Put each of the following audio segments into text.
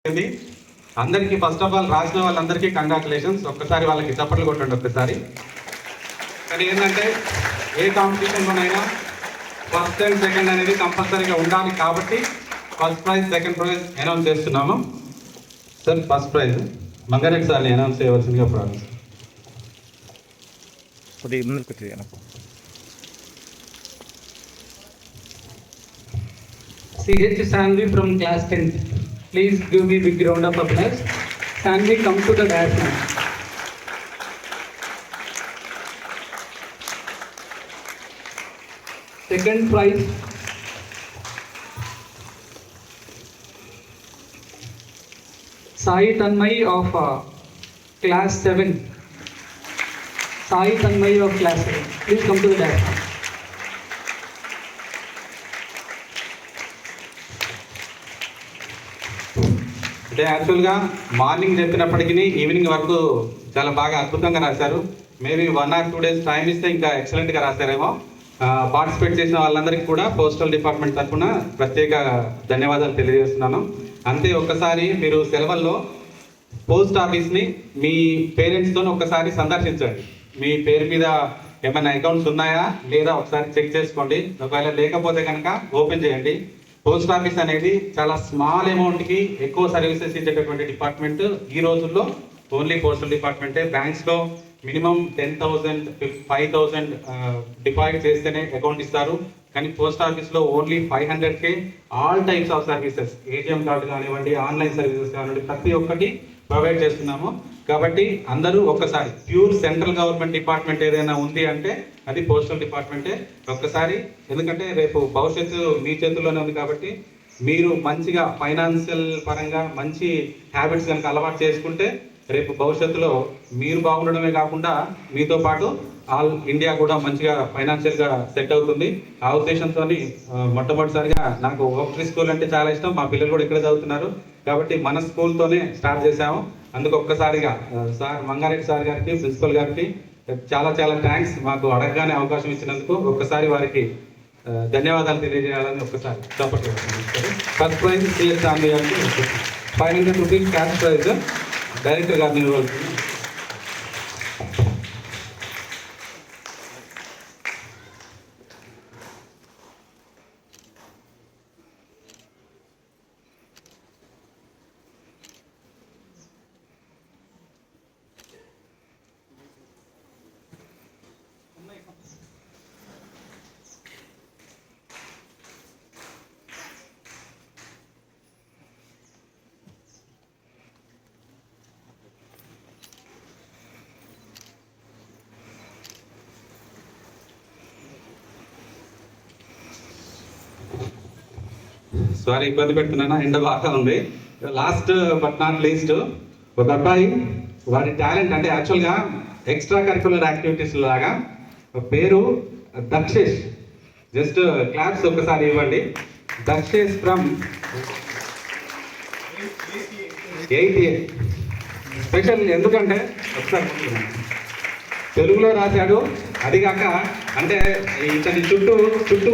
అందరికీ first of all రాసిన వాళ్ళందరికీ కంగ్రాచులేషన్స్. ఒక్కసారి వాళ్ళకి చప్పట్లు కొట్టండి ఒక్కసారి. కానీ ఏంటంటే ఏ కాంపిటీషన్లోనైనా ఫస్ట్ అండ్ సెకండ్ అనేది కంపల్సరీగా ఉండాలి కాబట్టి first prize second prize announce చేస్తున్నాము. సార్ ఫస్ట్ ప్రైజ్ మంగారెడ్డి సార్ని అనౌన్స్ చేయవలసిందిగా ప్రారంభం. CH Sanvi from class 10th. Please give me big round of applause. Sanvi, come to the dais now. Second prize Sai Tanmay of class 7. Sai Tanmay of class 7. Please come to the dais. అంటే యాక్చువల్గా morning చెప్పినప్పటికీ evening వరకు చాలా బాగా అద్భుతంగా రాశారు. Maybe 1 or 2 days time ఇస్తే ఇంకా ఎక్సలెంట్గా రాశారేమో. పార్టిసిపేట్ చేసిన వాళ్ళందరికీ కూడా పోస్టల్ డిపార్ట్మెంట్ తరఫున ప్రత్యేక ధన్యవాదాలు తెలియజేస్తున్నాను. అంతే ఒక్కసారి మీరు సెలవుల్లో పోస్ట్ ఆఫీస్ని మీ పేరెంట్స్తో ఒక్కసారి సందర్శించండి. మీ పేరు మీద ఏమైనా అకౌంట్స్ ఉన్నాయా లేదా ఒకసారి చెక్ చేసుకోండి. ఒకవేళ లేకపోతే కనుక ఓపెన్ చేయండి. పోస్ట్ ఆఫీస్ అనేది చాలా స్మాల్ అమౌంట్కి ఎక్కువ సర్వీసెస్ ఇచ్చేటటువంటి డిపార్ట్మెంట్. ఈ రోజుల్లో ఓన్లీ పోస్టల్ డిపార్ట్మెంటే. బ్యాంక్స్లో మినిమం 10,000 5,000 డిపాజిట్ చేస్తేనే అకౌంట్ ఇస్తారు. కానీ పోస్ట్ ఆఫీస్లో only 500K all types of services, ATM card కానివ్వండి, ఆన్లైన్ సర్వీసెస్ కానివ్వండి, ప్రతి ఒక్కటి ప్రొవైడ్ చేస్తున్నాము. కాబట్టి అందరూ ఒక్కసారి ప్యూర్ సెంట్రల్ గవర్నమెంట్ డిపార్ట్మెంట్ ఏదైనా ఉంది అంటే అది పోస్టల్ డిపార్ట్మెంటే. ఒక్కసారి ఎందుకంటే రేపు భవిష్యత్తు మీ చేతుల్లోనే ఉంది కాబట్టి మీరు మంచిగా ఫైనాన్షియల్ పరంగా మంచి హ్యాబిట్స్ కనుక అలవాటు చేసుకుంటే రేపు భవిష్యత్తులో మీరు బాగుండడమే కాకుండా మీతో పాటు ఆల్ ఇండియా కూడా మంచిగా ఫైనాన్షియల్గా సెట్ అవుతుంది. ఆ ఉద్దేశంతో మొట్టమొదటిసారిగా నాకు ఓక్ట్రీ స్కూల్ అంటే చాలా ఇష్టం. మా పిల్లలు కూడా ఇక్కడే చదువుతున్నారు కాబట్టి మన స్కూల్తోనే స్టార్ట్ చేశాము. అందుకు ఒక్కసారిగా సార్ మంగారెడ్డి సార్ గారికి, ప్రిన్సిపల్ గారికి చాలా చాలా థ్యాంక్స్. మాకు అడగగానే అవకాశం ఇచ్చినందుకు ఒక్కసారి వారికి ధన్యవాదాలు తెలియజేయాలని ఒక్కసారి చప్పట్లు. ఫస్ట్ ప్రైజ్ CH Sanvi గారికి 500 రూపీస్ క్యాష్ ప్రైజ్ డైరెక్టర్ గారిని ఇవ్వాల్సింది. సారీ ఇబ్బంది పెడుతున్నానా, ఎండ బాగా ఉంది. లాస్ట్ బట్ నాట్ లీస్ట్ ఒక అబ్బాయి వాడి టాలెంట్ అంటే యాక్చువల్గా ఎక్స్ట్రా కరిక్యులర్ యాక్టివిటీస్ లాగా పేరు దక్షేష్. జస్ట్ క్లాప్స్ ఒకసారి ఇవ్వండి. దక్షేష్ ఫ్రమ్ 8A. స్పెషల్ ఎందుకంటే ఒకసారి తెలుగులో రాశాడు. అది కాక అంటే ఇతని చుట్టూ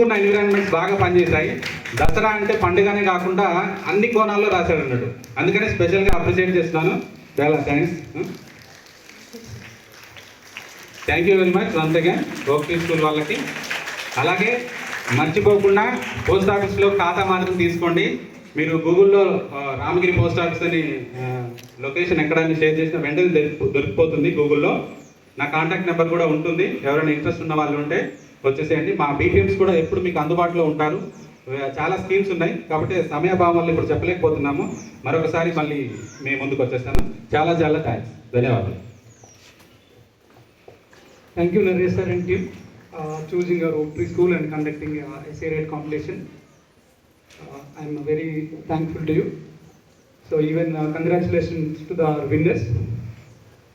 ఉన్న ఎన్విరాన్మెంట్స్ బాగా పనిచేశాయి. దసరా అంటే పండుగనే కాకుండా అన్ని కోణాల్లో రాశాడు అన్నాడు. అందుకని స్పెషల్గా అప్రిషియేట్ చేస్తున్నాను. చాలా thanks. Thank you very much once again Oaktree school వాళ్ళకి. అలాగే మర్చిపోకుండా పోస్ట్ ఆఫీస్లో ఖాతా మాత్రం తీసుకోండి. మీరు గూగుల్లో రామగిరి పోస్ట్ ఆఫీస్ అని లొకేషన్ ఎక్కడైనా షేర్ చేసిన వెంటనే దొరికిపోతుంది గూగుల్లో. నా కాంటాక్ట్ నెంబర్ కూడా ఉంటుంది. ఎవరైనా ఇంట్రెస్ట్ ఉన్న వాళ్ళు ఉంటే వచ్చేసేయండి. మా BPMs కూడా ఎప్పుడు మీకు అందుబాటులో ఉంటారు. చాలా స్కీమ్స్ ఉన్నాయి కాబట్టి సమయభావం వల్ల ఇప్పుడు చెప్పలేకపోతున్నాము. మరొకసారి మళ్ళీ మేము ముందుకు వచ్చేస్తాను. చాలా చాలా థ్యాంక్స్. ధన్యవాదాలు. Thank you, Naresh sir and team, choosing our Oaktree School and conducting a essay write competition. I am very thankful to you. So even congratulations to the winners.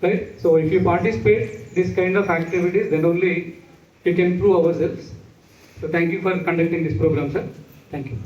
Right? So if you participate this kind of activities, then only you can prove ourselves. So thank you for conducting this program, sir. Thank you.